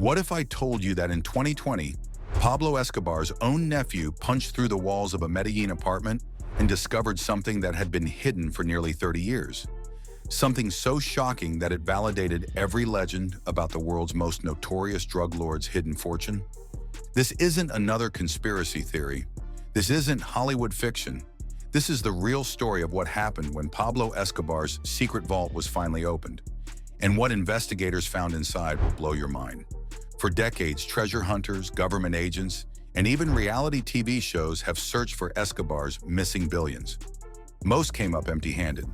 What if I told you that in 2020, Pablo Escobar's own nephew punched through the walls of a Medellin apartment and discovered something that had been hidden for nearly 30 years? Something so shocking that it validated every legend about the world's most notorious drug lord's hidden fortune? This isn't another conspiracy theory. This isn't Hollywood fiction. This is the real story of what happened when Pablo Escobar's secret vault was finally opened. And what investigators found inside will blow your mind. For decades, treasure hunters, government agents, and even reality TV shows have searched for Escobar's missing billions. Most came up empty-handed.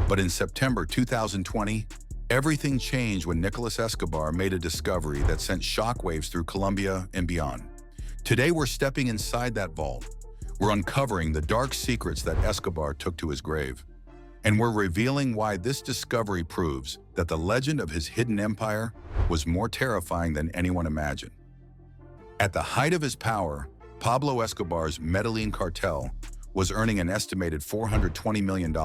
But in September 2020, everything changed when Nicolas Escobar made a discovery that sent shockwaves through Colombia and beyond. Today, we're stepping inside that vault. We're uncovering the dark secrets that Escobar took to his grave. And we're revealing why this discovery proves that the legend of his hidden empire was more terrifying than anyone imagined. At the height of his power, Pablo Escobar's Medellin cartel was earning an estimated $420 million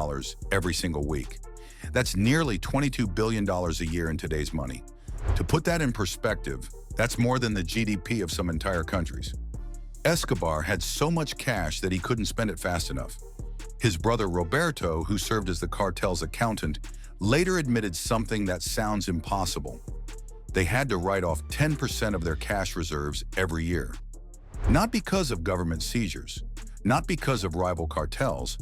every single week. That's nearly $22 billion a year in today's money. To put that in perspective, that's more than the GDP of some entire countries. Escobar had so much cash that he couldn't spend it fast enough. His brother Roberto, who served as the cartel's accountant, later admitted something that sounds impossible. They had to write off 10% of their cash reserves every year. Not because of government seizures, not because of rival cartels,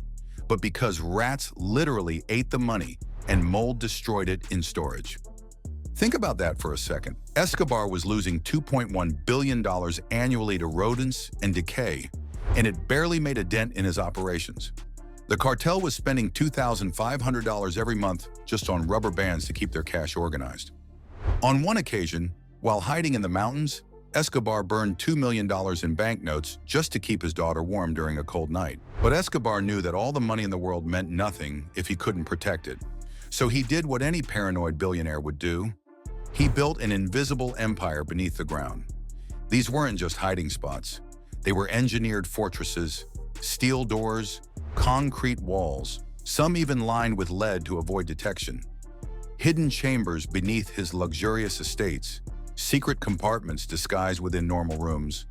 but because rats literally ate the money and mold destroyed it in storage. Think about that for a second. Escobar was losing $2.1 billion annually to rodents and decay, and it barely made a dent in his operations. The cartel was spending $2,500 every month just on rubber bands to keep their cash organized. On one occasion, while hiding in the mountains, Escobar burned $2 million in banknotes just to keep his daughter warm during a cold night. But Escobar knew that all the money in the world meant nothing if he couldn't protect it. So he did what any paranoid billionaire would do. He built an invisible empire beneath the ground. These weren't just hiding spots. They were engineered fortresses, steel doors, concrete walls, some even lined with lead to avoid detection. Hidden chambers beneath his luxurious estates, secret compartments disguised within normal rooms,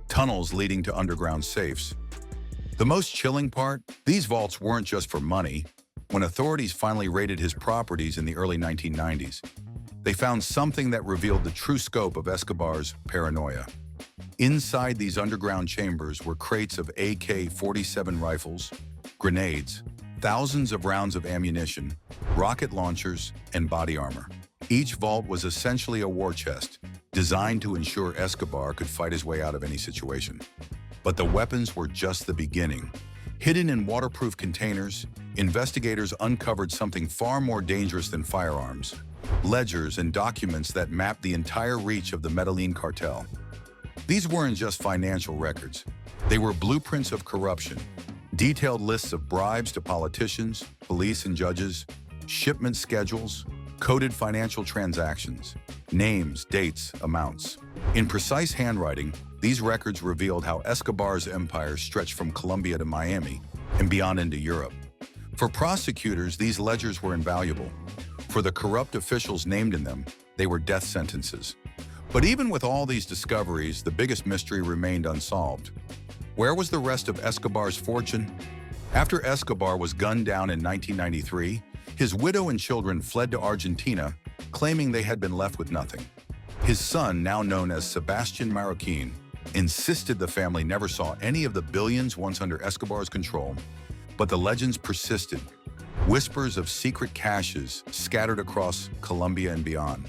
tunnels leading to underground safes. The most chilling part, these vaults weren't just for money. When authorities finally raided his properties in the early 1990s, they found something that revealed the true scope of Escobar's paranoia. Inside these underground chambers were crates of AK-47 rifles, grenades, thousands of rounds of ammunition, rocket launchers, and body armor. Each vault was essentially a war chest, designed to ensure Escobar could fight his way out of any situation. But the weapons were just the beginning. Hidden in waterproof containers, investigators uncovered something far more dangerous than firearms: ledgers and documents that mapped the entire reach of the Medellin cartel. These weren't just financial records. They were blueprints of corruption, detailed lists of bribes to politicians, police, and judges, shipment schedules, coded financial transactions, names, dates, amounts. In precise handwriting, these records revealed how Escobar's empire stretched from Colombia to Miami and beyond into Europe. For prosecutors, these ledgers were invaluable. For the corrupt officials named in them, they were death sentences. But even with all these discoveries, the biggest mystery remained unsolved. Where was the rest of Escobar's fortune? After Escobar was gunned down in 1993, his widow and children fled to Argentina, claiming they had been left with nothing. His son, now known as Sebastian Marroquin, insisted the family never saw any of the billions once under Escobar's control. But the legends persisted. Whispers of secret caches scattered across Colombia and beyond.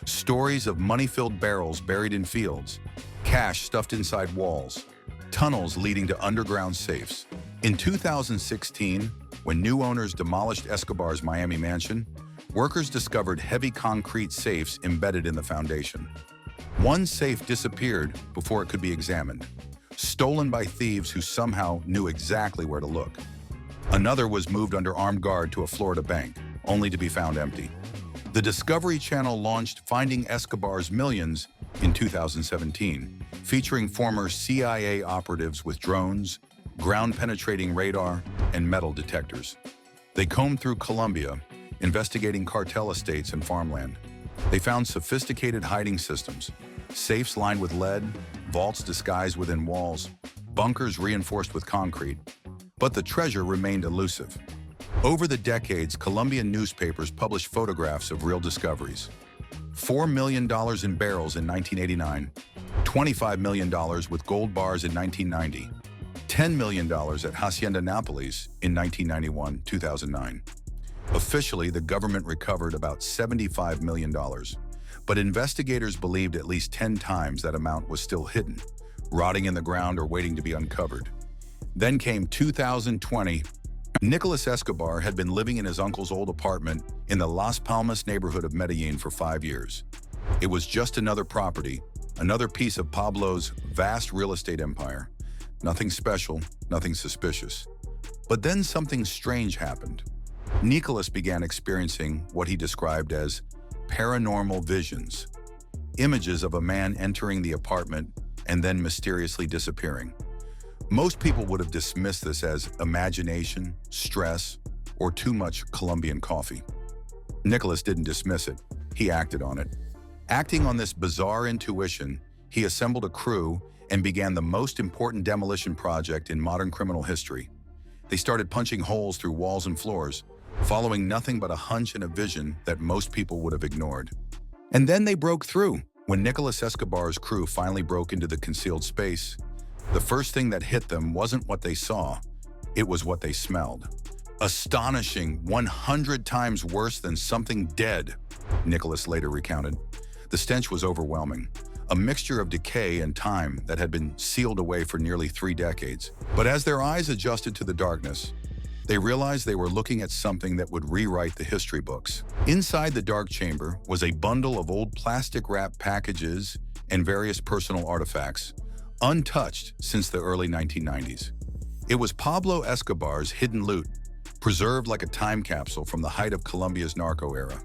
Stories of money-filled barrels buried in fields, cash stuffed inside walls, tunnels leading to underground safes. In 2016, when new owners demolished Escobar's Miami mansion, workers discovered heavy concrete safes embedded in the foundation. One safe disappeared before it could be examined, stolen by thieves who somehow knew exactly where to look. Another was moved under armed guard to a Florida bank, only to be found empty. The Discovery Channel launched Finding Escobar's Millions in 2017, featuring former CIA operatives with drones, ground-penetrating radar, and metal detectors. They combed through Colombia, investigating cartel estates and farmland. They found sophisticated hiding systems, safes lined with lead, vaults disguised within walls, bunkers reinforced with concrete. But the treasure remained elusive. Over the decades, Colombian newspapers published photographs of real discoveries. $4 million in barrels in 1989, $25 million with gold bars in 1990, $10 million at Hacienda Nápoles in 1991-2009. Officially, the government recovered about $75 million, but investigators believed at least 10 times that amount was still hidden, rotting in the ground or waiting to be uncovered. Then came 2020. Nicolas Escobar had been living in his uncle's old apartment in the Las Palmas neighborhood of Medellin for 5 years. It was just another property, another piece of Pablo's vast real estate empire. Nothing special, nothing suspicious. But then something strange happened. Nicolas began experiencing what he described as paranormal visions, images of a man entering the apartment and then mysteriously disappearing. Most people would have dismissed this as imagination, stress, or too much Colombian coffee. Nicolas didn't dismiss it. He acted on it. Acting on this bizarre intuition, he assembled a crew and began the most important demolition project in modern criminal history. They started punching holes through walls and floors, following nothing but a hunch and a vision that most people would have ignored. And then they broke through. When Nicolas Escobar's crew finally broke into the concealed space, the first thing that hit them wasn't what they saw, it was what they smelled. Astonishing, 100 times worse than something dead, Nicolas later recounted. The stench was overwhelming, a mixture of decay and time that had been sealed away for nearly 3 decades. But as their eyes adjusted to the darkness, they realized they were looking at something that would rewrite the history books. Inside the dark chamber was a bundle of old plastic-wrapped packages and various personal artifacts, untouched since the early 1990s. It was Pablo Escobar's hidden loot, preserved like a time capsule from the height of Colombia's Narco era.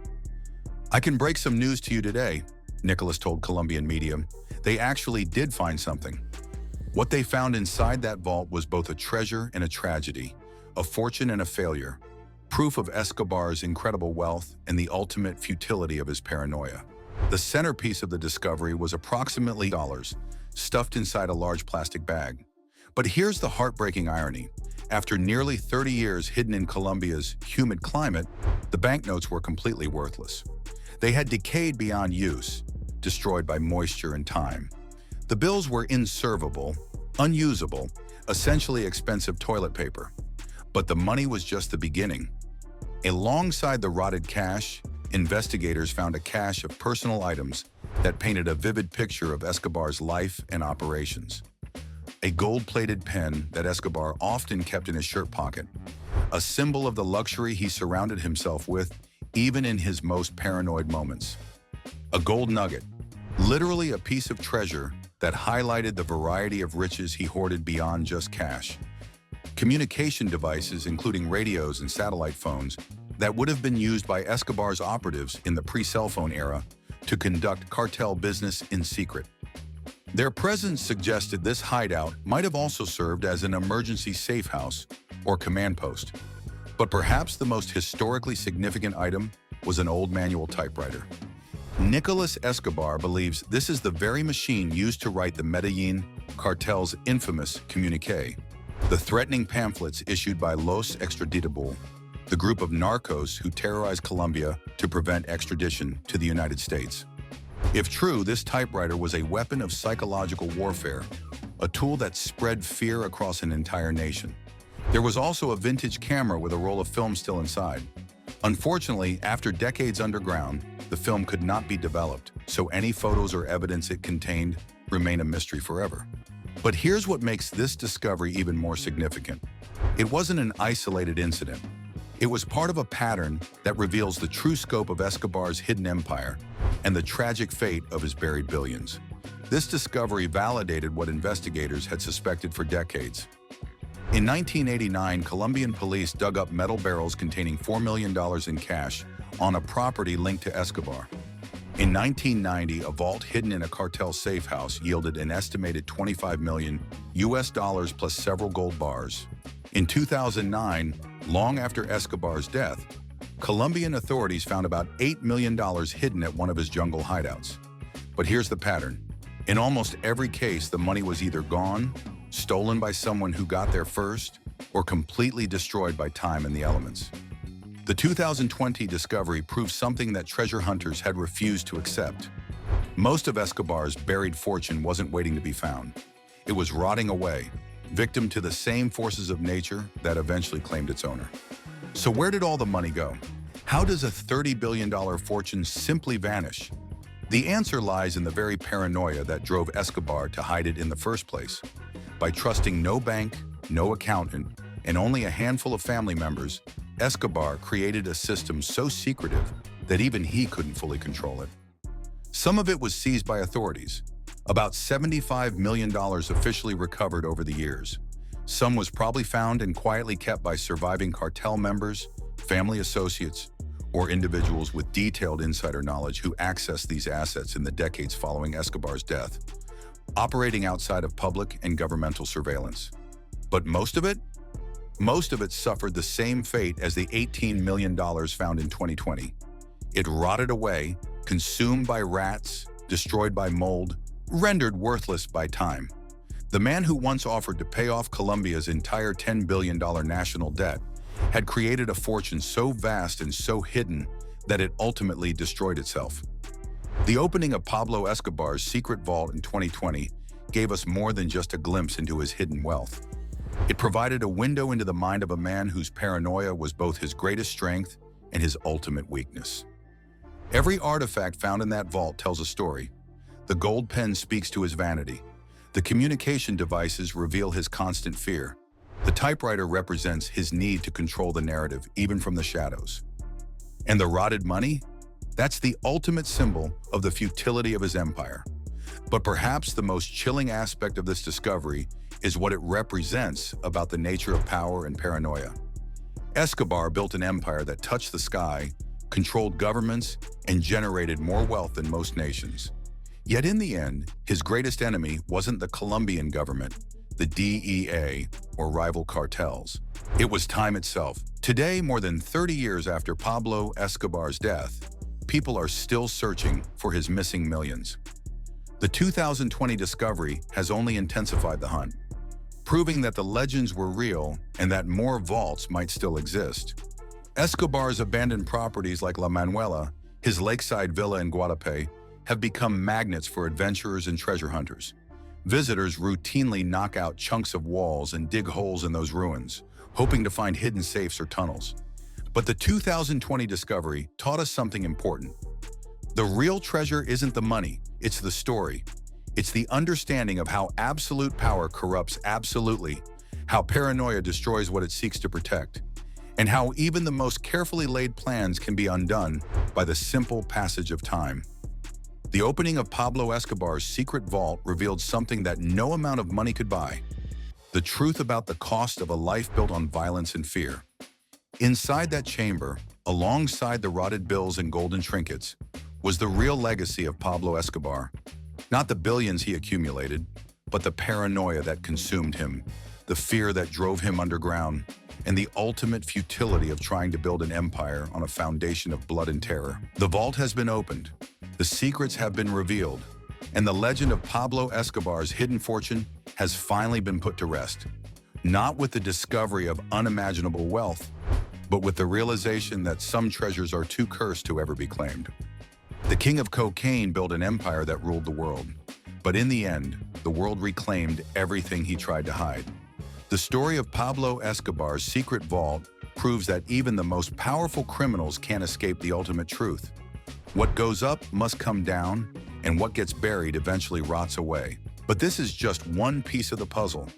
"I can break some news to you today," Nicolas told Colombian media. They actually did find something. What they found inside that vault was both a treasure and a tragedy, a fortune and a failure, proof of Escobar's incredible wealth and the ultimate futility of his paranoia. The centerpiece of the discovery was approximately $, stuffed inside a large plastic bag. But here's the heartbreaking irony. After nearly 30 years hidden in Colombia's humid climate, the banknotes were completely worthless. They had decayed beyond use, destroyed by moisture and time. The bills were inservable, unusable, essentially expensive toilet paper. But the money was just the beginning. Alongside the rotted cash, investigators found a cache of personal items that painted a vivid picture of Escobar's life and operations. A gold-plated pen that Escobar often kept in his shirt pocket, a symbol of the luxury he surrounded himself with even in his most paranoid moments. A gold nugget, literally a piece of treasure that highlighted the variety of riches he hoarded beyond just cash. Communication devices, including radios and satellite phones, that would have been used by Escobar's operatives in the pre-cell phone era to conduct cartel business in secret. Their presence suggested this hideout might have also served as an emergency safe house or command post. But perhaps the most historically significant item was an old manual typewriter. Nicolas Escobar believes this is the very machine used to write the Medellin cartel's infamous communique, the threatening pamphlets issued by Los Extraditables, the group of narcos who terrorized Colombia to prevent extradition to the United States. If true, this typewriter was a weapon of psychological warfare, a tool that spread fear across an entire nation. There was also a vintage camera with a roll of film still inside. Unfortunately, after decades underground, the film could not be developed, so any photos or evidence it contained remain a mystery forever. But here's what makes this discovery even more significant. It wasn't an isolated incident. It was part of a pattern that reveals the true scope of Escobar's hidden empire and the tragic fate of his buried billions. This discovery validated what investigators had suspected for decades. In 1989, Colombian police dug up metal barrels containing $4 million in cash on a property linked to Escobar. In 1990, a vault hidden in a cartel safe house yielded an estimated $25 million plus several gold bars. In 2009, long after Escobar's death, Colombian authorities found about $8 million hidden at one of his jungle hideouts. But here's the pattern. In almost every case, the money was either gone, stolen by someone who got there first, or completely destroyed by time and the elements. The 2020 discovery proves something that treasure hunters had refused to accept. Most of Escobar's buried fortune wasn't waiting to be found. It was rotting away, victim to the same forces of nature that eventually claimed its owner. So where did all the money go? How does a $30 billion fortune simply vanish? The answer lies in the very paranoia that drove Escobar to hide it in the first place. By trusting no bank, no accountant, and only a handful of family members, Escobar created a system so secretive that even he couldn't fully control it. Some of it was seized by authorities, about $75 million officially recovered over the years. Some was probably found and quietly kept by surviving cartel members, family associates, or individuals with detailed insider knowledge who accessed these assets in the decades following Escobar's death, operating outside of public and governmental surveillance. But most of it suffered the same fate as the $18 million found in 2020. It rotted away, consumed by rats, destroyed by mold, rendered worthless by time. The man who once offered to pay off Colombia's entire $10 billion national debt had created a fortune so vast and so hidden that it ultimately destroyed itself. The opening of Pablo Escobar's secret vault in 2020 gave us more than just a glimpse into his hidden wealth. It provided a window into the mind of a man whose paranoia was both his greatest strength and his ultimate weakness. Every artifact found in that vault tells a story. The gold pen speaks to his vanity. The communication devices reveal his constant fear. The typewriter represents his need to control the narrative, even from the shadows. And the rotted money? That's the ultimate symbol of the futility of his empire. But perhaps the most chilling aspect of this discovery is what it represents about the nature of power and paranoia. Escobar built an empire that touched the sky, controlled governments, and generated more wealth than most nations. Yet in the end, his greatest enemy wasn't the Colombian government, the DEA, or rival cartels. It was time itself. Today, more than 30 years after Pablo Escobar's death, people are still searching for his missing millions. The 2020 discovery has only intensified the hunt, proving that the legends were real and that more vaults might still exist. Escobar's abandoned properties like La Manuela, his lakeside villa in Guadalupe, have become magnets for adventurers and treasure hunters. Visitors routinely knock out chunks of walls and dig holes in those ruins, hoping to find hidden safes or tunnels. But the 2020 discovery taught us something important. The real treasure isn't the money, it's the story. It's the understanding of how absolute power corrupts absolutely, how paranoia destroys what it seeks to protect, and how even the most carefully laid plans can be undone by the simple passage of time. The opening of Pablo Escobar's secret vault revealed something that no amount of money could buy: the truth about the cost of a life built on violence and fear. Inside that chamber, alongside the rotted bills and golden trinkets, was the real legacy of Pablo Escobar. Not the billions he accumulated, but the paranoia that consumed him, the fear that drove him underground, and the ultimate futility of trying to build an empire on a foundation of blood and terror. The vault has been opened, the secrets have been revealed, and the legend of Pablo Escobar's hidden fortune has finally been put to rest. Not with the discovery of unimaginable wealth, but with the realization that some treasures are too cursed to ever be claimed. The king of cocaine built an empire that ruled the world, but in the end, the world reclaimed everything he tried to hide. The story of Pablo Escobar's secret vault proves that even the most powerful criminals can't escape the ultimate truth. What goes up must come down, and what gets buried eventually rots away. But this is just one piece of the puzzle.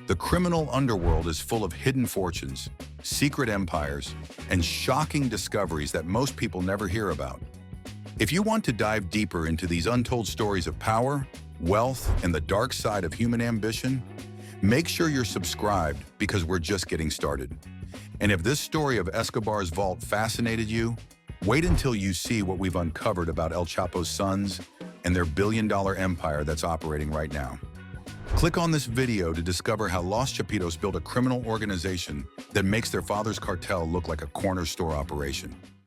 The criminal underworld is full of hidden fortunes, secret empires, and shocking discoveries that most people never hear about. If you want to dive deeper into these untold stories of power, wealth, and the dark side of human ambition, make sure you're subscribed, because we're just getting started. And if this story of Escobar's vault fascinated you, wait until you see what we've uncovered about El Chapo's sons and their billion-dollar empire that's operating right now. Click on this video to discover how Los Chapitos built a criminal organization that makes their father's cartel look like a corner store operation.